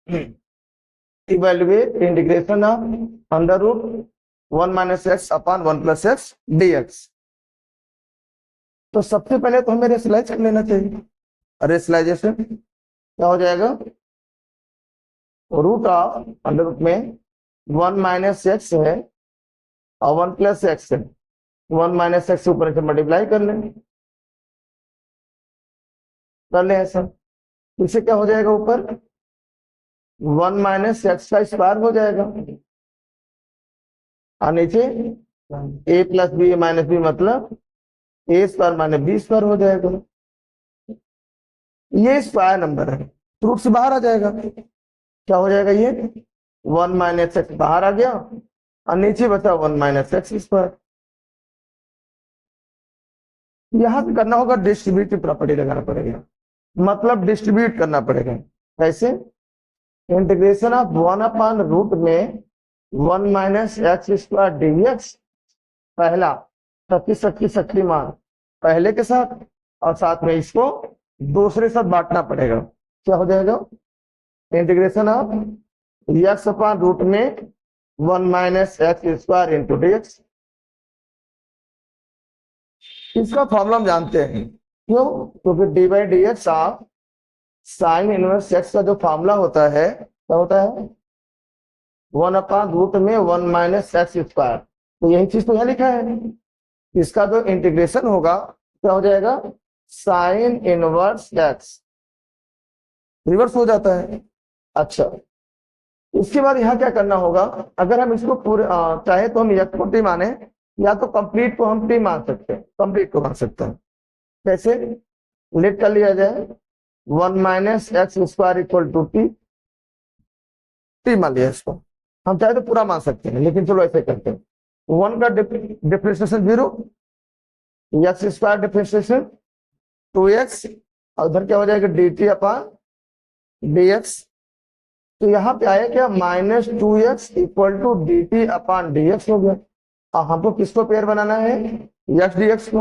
Evaluate integration of under root 1 minus x upon 1 plus x dx। तो सबसे पहले तो हमें रेशनलाइज कर लेना चाहिए। रेशनलाइजेशन क्या हो जाएगा, रूट ऑफ अंडर रूट में 1 माइनस एक्स है और 1 प्लस एक्स है, 1 माइनस एक्स ऊपर से मल्टीप्लाई कर लें ऐसा। इससे क्या हो जाएगा, ऊपर 1 माइनस एक्स का स्क्वायर हो जाएगा और नीचे ए प्लस बी माइनस बी मतलब ए स्क्वायर माइनस बी स्क्वायर हो जाएगा। ये स्क्वायर नंबर है, रूट से बाहर आ जाएगा। क्या हो जाएगा, ये 1 माइनस एक्स बाहर आ गया और नीचे बचा 1 माइनस एक्स स्क्वायर। यहां से करना होगा डिस्ट्रीब्यूटिव प्रॉपर्टी लगाना पड़ेगा, मतलब डिस्ट्रीब्यूट करना पड़ेगा। कैसे, इंटीग्रेशन ऑफ 1 अपॉन रूट में 1 माइनस एक्स स्क्वायर dx, पहला शक्तिमान पहले के साथ और साथ में इसको दूसरे साथ बांटना पड़ेगा। क्या हो जाएगा, integration of x upon root में 1 minus x square into dx। इसका फॉर्मूला हम जानते हैं, क्यों, क्योंकि d by d x of sine inverse x का जो फॉर्मूला होता है क्या होता है, 1 अपॉन रूट में 1 माइनस एक्स स्क्वायर। तो यही चीज तो यहाँ लिखा है। इसका जो इंटीग्रेशन होगा क्या हो जाएगा, साइन इनवर्स एक्स, रिवर्स हो जाता है। अच्छा, इसके बाद यहाँ क्या करना होगा, अगर हम इसको पूरे चाहे तो हम एक्स को टी माने या तो कंप्लीट को हम टी मान सकते हैं, कंप्लीट को मान सकते हैं। कैसे, लेट कर लिया जाए 1 minus x square equal to t मान लिया इसको। हम चाहे तो पूरा मान सकते हैं, लेकिन चलो ऐसे करते हैं, 1 का differentiation 0, x square differentiation 2x और उधर क्या हो जाएगा डी टी अपॉन dx। तो यहाँ पे आया क्या, minus 2x equal to d t upon dx हो गया। और हमको किसको पेयर बनाना है, एक्स dx को।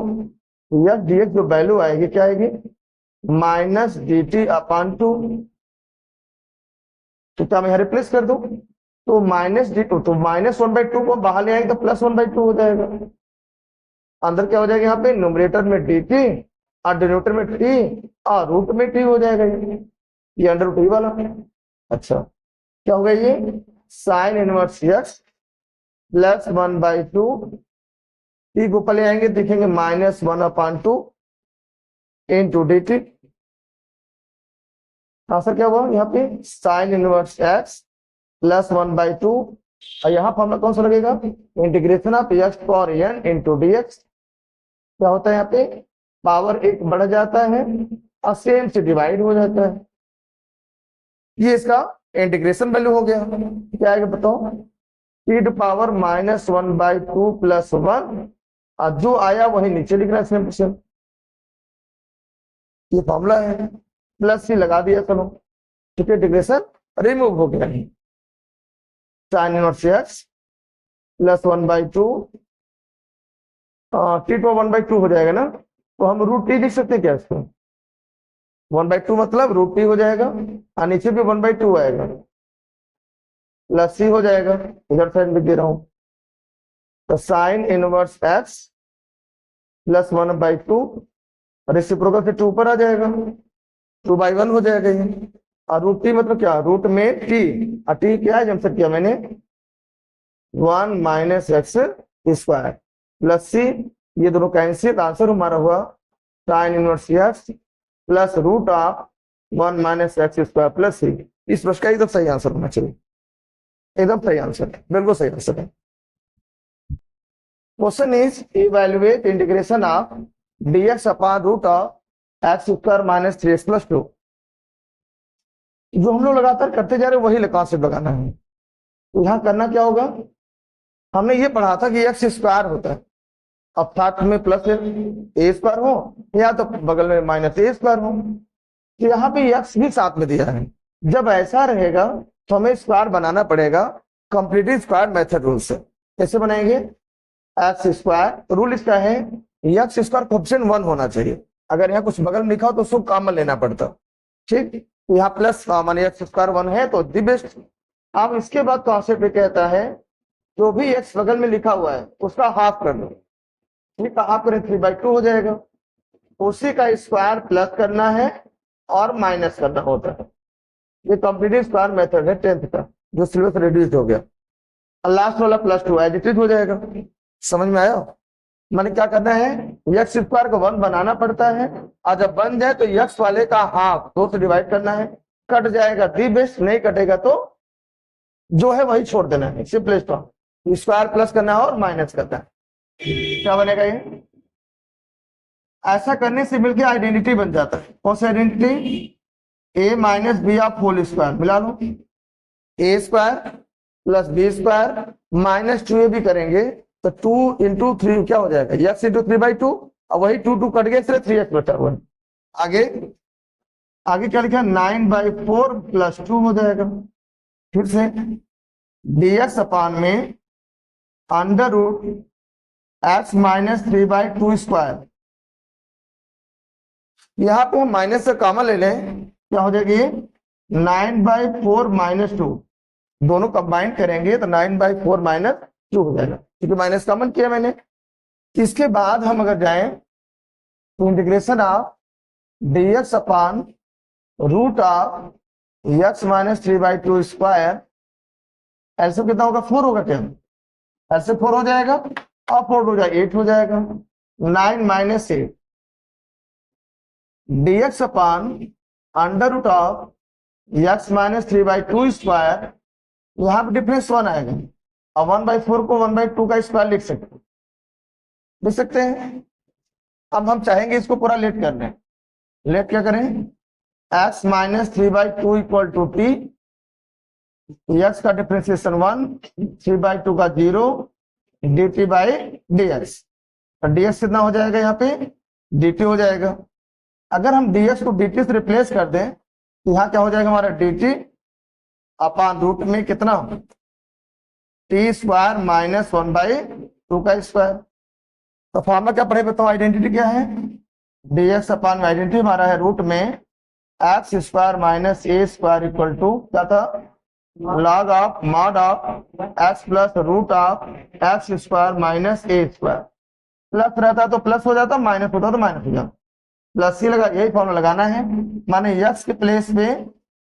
एक्स dx जो वैल्यू आएगी क्या आएगी, माइनस डी टी अपॉन 2। तो क्या मैं यहाँ रिप्लेस कर दूं, तो माइनस डी टू, तो माइनस 1/2 को बाहर ले आएंगे तो प्लस 1/2 हो जाएगा। अंदर क्या हो जाएगा, यहाँ पे न्यूमरेटर में डी टी और डिनोमिनेटर में टी और रूट में टी हो जाएगा, ये अंडर रूट वाला। अच्छा, क्या होगा ये, sign inverse x plus 1/2, T को ऊपर ले आएंगे देखेंगे minus 1/2 into D T. Answer क्या हुआ, यहाँ पे साइन इनवर्स एक्स प्लस 1/2 और यहाँ फॉर्मूला कौन सा लगेगा, integration of x for n into dx। क्या होता है, यहाँ पे पावर 1 बढ़ जाता है और सेम से डिवाइड हो जाता है। ये इसका इंटीग्रेशन वैल्यू हो गया। क्या आएगा बताओ, e to power minus 1/2 plus 1 और जो आया वही नीचे लिखना है सेम। ये फॉर्मूला है, प्लस सी लगा दिया, चलो ठीक है, इंटीग्रेशन रिमूव हो गया। Sine inverse x plus 1/2 t to 1/2 हो जाएगा ना, तो हम रूट टी लिख सकते हैं क्या इसको, 1/2 मतलब रूट टी हो जाएगा और नीचे भी 1/2 आएगा, प्लस सी हो जाएगा, इधर साइड लिख दे रहा हूं। तो sign inverse x plus 1/2 reciprocal से 2 ऊपर आ जाएगा, 2/1 हो जाएगा ये। और रूट टी मतलब क्या, रूट में टी, और टी क्या है, जब किया मैंने 1 minus x square plus c, ये दोनों कैंसिल, आंसर हमारा हुआ sine inverse x plus root of 1 minus x square plus c. इस प्रश्न का एकदम सही आंसर होना चाहिए, एकदम सही आंसर है, बिल्कुल सही आंसर है। Question is evaluate integration of dx upon root of x square minus 3x plus 2। जो हम लोग लगातार करते जा रहे हैं वही कॉन्सेप्ट लगाना है। तो यहाँ करना क्या होगा, हमने ये पढ़ा था कि एक्स स्क्वायर होता है, अब साथ में प्लस ए स्क्वायर हो या तो बगल में माइनस ए स्क्वायर हो, तो यहाँ पे एक्स भी साथ में दिया है। जब ऐसा रहेगा तो हमें स्क्वायर बनाना पड़ेगा कंप्लीटली स्क्वायर मेथड रूल से। कैसे बनाएंगे, एक्स स्क्वायर, रूल इसका है एक्स स्क्वायर कोएफिशिएंट 1 होना चाहिए। अगर यहाँ कुछ बगल में लिखा हो तो उसको कॉमन लेना पड़ता, ठीक। तो यहाँ प्लस माने एक्स स्क्वायर 1 है तो दी बेस्ट। अब इसके बाद कॉन्सेप्ट पे कहता है जो भी एक्स बगल में लिखा हुआ है उसका हाफ कर दो, ठीक है, हाफ करें 3/2 हो जाएगा। उसी का स्क्वायर प्लस करना है और माइनस करना होता है। ये कॉम्प्लीट स्क्वायर मेथड है 10th का, जो सिलेबस रिड्यूस हो गया। लास्ट वाला +2 एडिटिव हो जाएगा। समझ में आया? मैंने क्या करना है, एक्स स्क्वायर को 1 बनाना पड़ता है और जब बन जाए तो एक्स वाले का हाफ 2 से डिवाइड करना है, कट जाएगा दी बेस्ट, नहीं कटेगा तो जो है वही छोड़ देना है। सिंपलेस्ट फॉर्म, स्क्वायर प्लस करना है और माइनस करना है। क्या बनेगा ये? ऐसा करने से मिलकर आइडेंटिटी बन जाता है। कौन सी identity? a minus b of whole square. मिला लो, a square plus b square minus 2a भी करेंगे तो 2 इंटू 3 क्या हो जाएगा, एक्स इंटू 3/2, और वही 2 कट गया, इसलिए 3x बचा हुआ है। आगे आगे क्या लिखा, 9/4 प्लस 2 हो जाएगा। फिर से dx अपान में under root x minus 3/2 square. यहाँ पे हम माइनस से कॉमन ले लें, क्या हो जाएगी 9/4 माइनस 2, दोनों कंबाइन करेंगे तो 9/4 माइनस 2 हो जाएगा, क्योंकि माइनस कॉमन किया मैंने। इसके बाद हम अगर जाएं तो integration of dx upon root of x minus 3/2 square, ऐसे कितना होगा, 4 होगा क्या, ऐसे 4 हो जाएगा और 4 हो जाएगा 8 हो जाएगा। 9 minus 8 dx upon under root of x minus 3/2 square, यहाँ पे डिफरेंस 1 आएगा और 1/4 को 1/2 का स्क्वायर लिख सकते हैं। अब हम चाहेंगे इसको पूरा लेट करने, लेट क्या करें, x minus 3/2 equal to t, x का डिफ्रेंसिएशन 1, 3/2 का 0, dt बाई dx। dx कितना हो जाएगा, यहाँ पे dt हो जाएगा। अगर हम dx को dt से रिप्लेस कर दें तो यहाँ क्या हो जाएगा हमारा, dt अपान रूट में कितना, टी स्क्वायर माइनस 1/2 का स्क्वायर। तो फॉर्मूला क्या पढ़े बताओ, आइडेंटिटी क्या है, dx अपान में आइडेंटिटी हमारा है रूट में x square minus a square equal to क्या था, log of mod of x plus root of x square minus a square. Plus रहता तो प्लस हो जाता, माइनस होता तो माइनस हो जाता, प्लस ही लगा, यही फॉर्मूला लगाना है। माने एक्स के प्लेस पे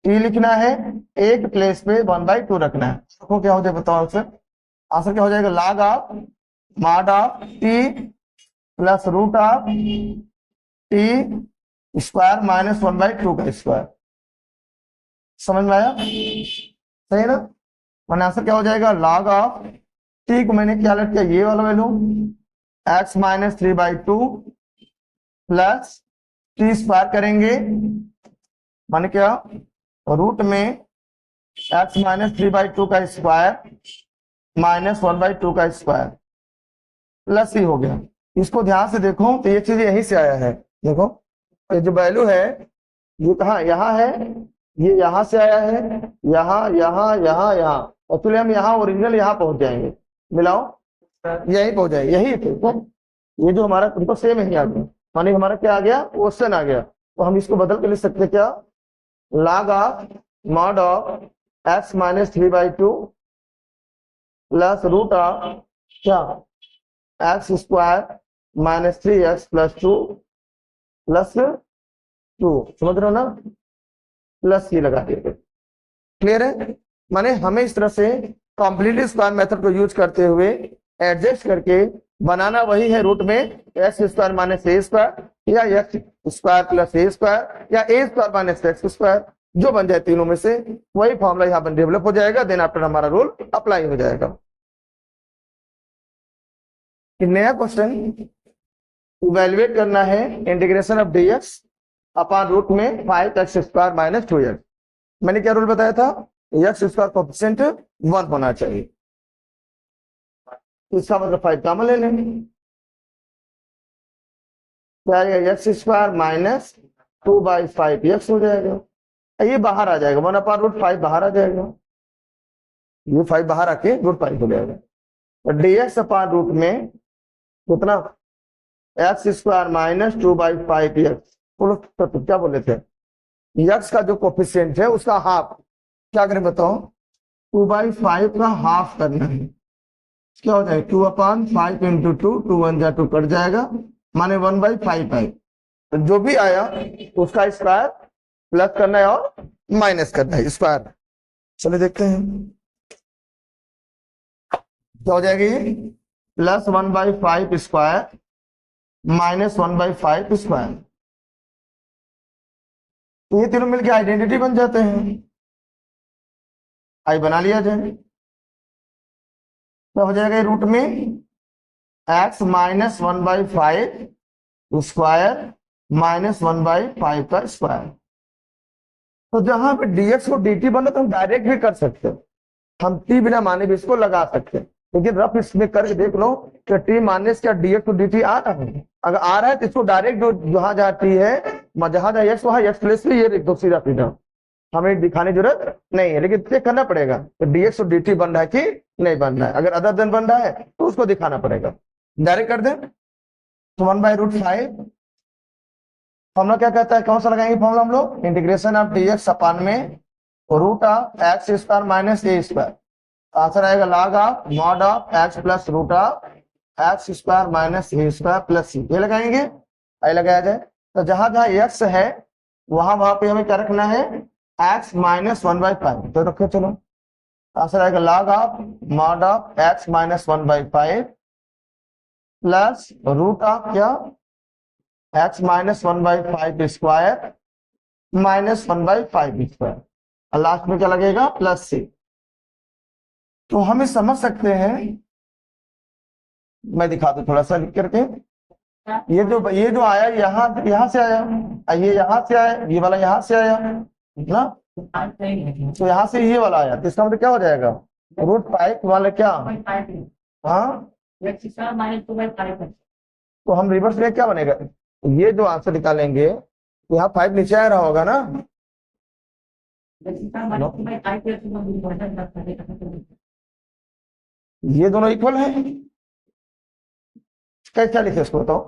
टी लिखना है, ए के प्लेस पे 1/2 रखना है। तो क्या हो जाए बताओ आंसर, आंसर क्या हो जाएगा, log of mod of t plus root of t square minus 1/2 का स्क्वायर। समझ में आया, सही है ना? मैंने आंसर क्या हो जाएगा, लॉग ऑफ टी को मैंने क्या लेट किया, ये वाला value x minus 3/2 plus T square करेंगे, माने क्या, रूट में एक्स माइनस 3/2 का स्क्वायर माइनस 1/2 का स्क्वायर प्लस ही हो गया। इसको ध्यान से देखो तो ये चीज यहीं से आया है। देखो ये जो वैल्यू है ये कहाँ, यहाँ है, ये यहाँ से आया है, यहाँ यहाँ यहाँ यहाँ, और फिर हम यहाँ ओरिजिनल यहाँ पहुंच जाएंगे, मिलाओ यही पहुंच जाएंगे, यही तो ये जो हमारा तुमको सेम ही आ गया, माने हमारा क्या आ गया, क्वेश्चन आ गया। तो हम इसको बदल के लिख सकते हैं क्या, log of mod of x minus 3/2 plus root of क्या, x square minus 3x plus 2 plus 2, समझ रहे हो ना, प्लस ही लगा दिए। क्लियर है? माने हमें इस तरह से कंप्लीट स्क्वायर मेथड को यूज करते हुए एडजस्ट करके बनाना वही है रूट में x square minus a square या एक्स स्क्वायर प्लस ए स्क्वायर या ए स्क्वायर माइनस एक्स स्क्वायर, जो बन जाए तीनों में से वही फॉर्मूला यहाँ पर डेवलप हो जाएगा। देन आफ्टर हमारा रूल अप्लाई हो जाएगा। नया क्वेश्चन इवेल्युएट करना है integration of dx upon root में 5x स्क्वायर माइनस 2x। मैंने क्या रूल बताया था, एक्स स्क्वायर कोएफिशिएंट 1 होना चाहिए, इसका मतलब 5 कॉमन ले लेंगे, क्या आएगा, एक्स स्क्वायर माइनस 2/5x हो जाएगा, ये बाहर आ जाएगा, 1/√5 बाहर आ जाएगा, ये 5 बाहर आके √5 हो जाएगा। और dx अपॉन रूट में कितना, एक्स स्क्वायर माइनस 2/5x, क्या बोले थे, यक्स का जो कोफिशिएंट है उसका हाफ, क्या करें बताओ, 2/5 का हाफ करना है। क्या हो जाएगा 2/5 इंटू 2 1 जा 2 कट जाएगा, माने 1/5 आए। तो जो भी आया उसका स्क्वायर प्लस करना है और माइनस करना है स्क्वायर। चलिए देखते हैं क्या हो जाएगा, ये प्लस 1/5 स्क्वायर माइनस 1/5 स्क्वायर। तो ये तीनों मिलके आइडेंटिटी बन जाते हैं। आई बना लिया जाए, क्या हो जाएगा रूट में x माइनस 1/5 स्क्वायर माइनस 1/5 का स्क्वायर। तो जहां पे dx को dt बना तो हम डायरेक्ट भी कर सकते हैं, हम t बिना माने भी इसको लगा सकते हैं, लेकिन रफ इसमें करके देख लो कि t मानने से क्या dx को dt आ रहा है। अगर आ रहा है तो इसको डायरेक्ट जो जहां जहां t है जहां जहां x वहां x प्लस भी ये लिख दो सीधा सीधा, हमें दिखाने की जरूरत नहीं है, लेकिन चेक करना पड़ेगा तो dx और dt बन रहा है कि नहीं बन रहा है। अगर अदर देन बन रहा है तो उसको दिखाना पड़ेगा। डायरेक्ट कर दें तो 1/√5 फॉर्मूला क्या कहता है, कौन सा लगाएंगे फॉर्मूला हम लोग, इंटीग्रेशन ऑफ dx अपान में root of x square minus a square. Answer आएगा log of mod of x plus root of x square minus a square plus c. ये लगाएंगे, आई लगाया जाए तो जहां जहां एक्स है वहां वहां पे हमें क्या रखना है, एक्स माइनस 1/5 तो रखो। चलो आंसर आएगा log of mod of x minus 1/5 plus root of क्या x minus 1/5 square minus 1/5 square, और लास्ट में क्या लगेगा प्लस सी। तो हम इस समझ सकते हैं, मैं दिखा दूं थोड़ा सा लिख करके, ये जो आया यहाँ से आया, ये यहाँ से आया, ये वाला यहाँ से आया ना, तो यहाँ से ये वाला आया, तो इसका मतलब क्या हो जाएगा √5 वाला क्या, हाँ तो हम रिवर्स में क्या बनेगा, ये जो आंसर निकालेंगे यहाँ 5 नीचे आ रहा होगा ना, ये दोनों इक्वल है, कैसा लिखे इसको बताओ,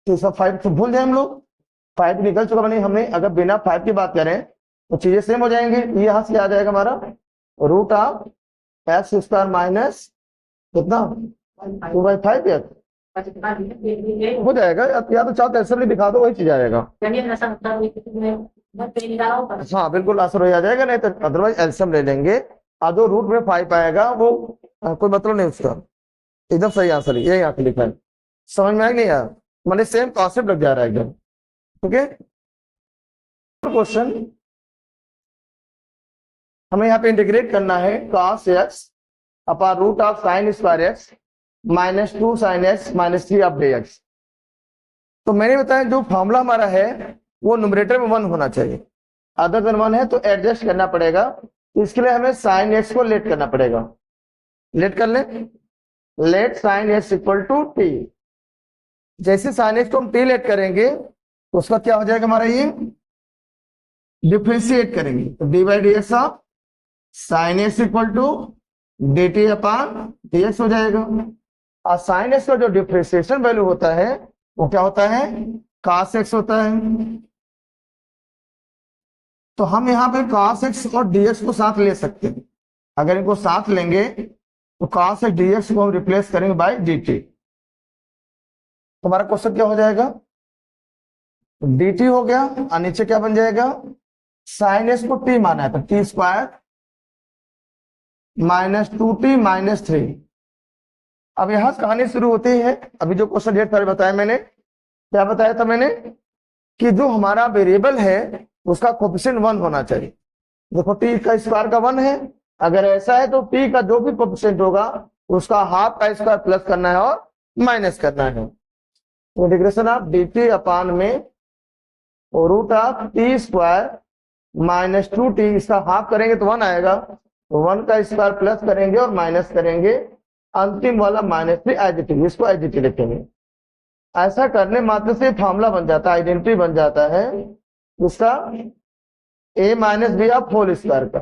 तो सब 5 तो भूल जाए हम लोग, 5 निकल चुका बने हमने, अगर बिना 5 की बात करें तो चीजें सेम हो जाएंगे। ये यहाँ से आ जाएगा हमारा root of x square minus कितना 2/5 हो जाएगा, या तो चाहो ऐसे भी दिखा दो वही चीज आएगा। हाँ बिल्कुल आंसर हो जाएगा, नहीं तो अदरवाइज एलसीएम ले लेंगे, और जो रूट में 5 आएगा वो कोई मतलब नहीं उसका, एकदम सही आंसर है, यही आंसर लिखा है। समझ में आया नहीं यार, मैंने सेम कॉन्सेप्ट लग जा रहा है एकदम। ठीक है, क्वेश्चन हमें यहाँ पे इंटीग्रेट करना है cos x upon root of sine square x minus 2 sin x minus 3 of dx। तो मैंने बताया जो फॉर्मूला हमारा है वो न्यूमरेटर में 1 होना चाहिए, अदर देन 1 है तो एडजस्ट करना पड़ेगा, इसके लिए हमें साइन x को लेट करना पड़ेगा। लेट कर ले, let sine x equal to t. जैसे साइन x को हम टी लेट करेंगे तो उसका क्या हो जाएगा हमारा, ये डिफ्रेंशिएट करेंगे तो dy/dx of sine x equal to dt upon dx हो जाएगा। और साइन x का जो डिफ्रेंशिएशन वैल्यू होता है वो क्या होता है, cos x होता है। तो हम यहाँ पे cos x और dx को साथ ले सकते हैं, अगर इनको साथ लेंगे तो cos x dx को हम रिप्लेस करेंगे बाय dt। तो हमारा क्वेश्चन क्या हो जाएगा, dt हो गया और नीचे क्या बन जाएगा, साइन x को t माना है तो t square minus 2t minus 3। अब यहां कहानी शुरू होती है, अभी जो क्वेश्चन ढेर सारे बताया मैंने, क्या बताया था मैंने कि जो हमारा वेरिएबल है उसका कोफिशिएंट 1 होना चाहिए। देखो t का स्क्वायर का 1 है, अगर ऐसा है तो t का जो भी कोफिशिएंट होगा उसका हाफ का स्क्वायर प्लस करना है और माइनस करना है। तो इंटीग्रेशन ऑफ dt अपान में root of t square minus 2t, इसका हाफ करेंगे तो 1 आएगा, तो 1 का स्क्वायर प्लस करेंगे और माइनस करेंगे, अंतिम वाला -3 एडिटिव, इसको एडिटिव लिखेंगे। ऐसा करने मात्र से फॉर्मूला बन जाता है, आइडेंटिटी बन जाता है इसका a minus b of whole square का,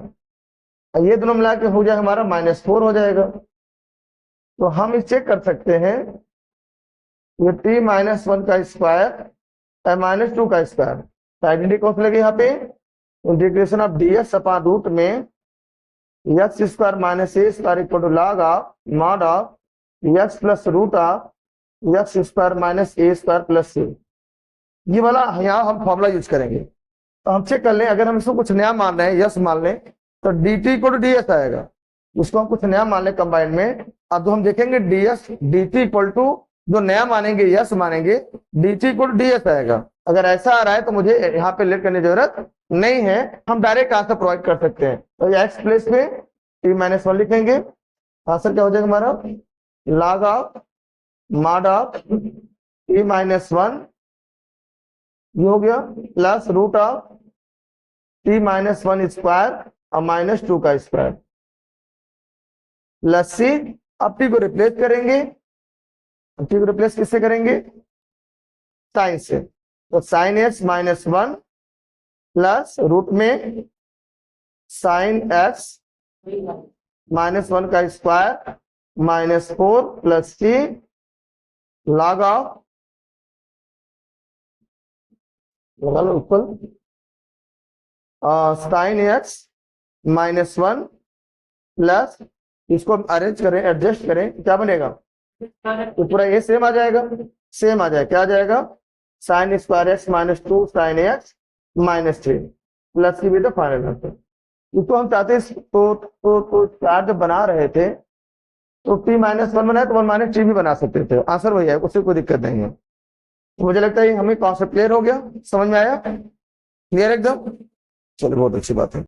ये दोनों मिला के हो जाएगा हमारा -4 हो जाएगा। तो हम इस चेक कर सकते हैं ये टी माइनस वन का स्क्वायर माइनस टू का स्क्वायर, तो आइडेंटिटी कौन सी लगी यहाँ पे, integration of d s upon root में x square minus a square equal to log of mod of x plus root of x square minus a square plus c. ये वाला यहाँ हम फॉर्मूला यूज करेंगे। तो हम चेक कर लें, अगर हम इसको कुछ नया मान रहे हैं, यस मान लें, तो d t equal to d s आएगा। उसको हम कुछ नया मान लें कंबाइंड में। अब तो हम देखेंगे d s d t equal to, जो नया मानेंगे यस मानेंगे, d t equal to d s आएगा। अगर ऐसा आ रहा है तो मुझे यहाँ पे लेट करने की जरूरत नहीं है, हम डायरेक्ट आंसर प्रोवाइड कर सकते हैं। तो एक्स प्लेस में टी माइनस वन लिखेंगे, आंसर क्या हो जाएगा हमारा, log of mod of t minus one, ये हो गया, plus root of t minus one square और माइनस टू का स्क्वायर प्लस सी। अब टी को रिप्लेस करेंगे, टी को रिप्लेस किससे करेंगे, साइन से, तो sine x minus one plus root में साइन एक्स माइनस वन का square minus four plus c log of, लगा लो equal, sine x minus one plus, इसको अरेंज करें, एडजस्ट करें, क्या बनेगा, तो पूरा ये सेम आ जाएगा, सेम आ जाएगा, क्या आ जाएगा, sign square x minus two sign x minus three plus की भी तो फाइनल आंसर। इसको हम चाहते हैं तो चार जब बना रहे थे तो टी माइनस वन बनाए तो वन माइनस टी भी बना सकते थे, आंसर वही है, उससे कोई दिक्कत नहीं है। तो मुझे लगता है हमें कॉन्सेप्ट क्लियर हो गया, समझ में आया, क्लियर एकदम, चलो बहुत अच्छी बात है।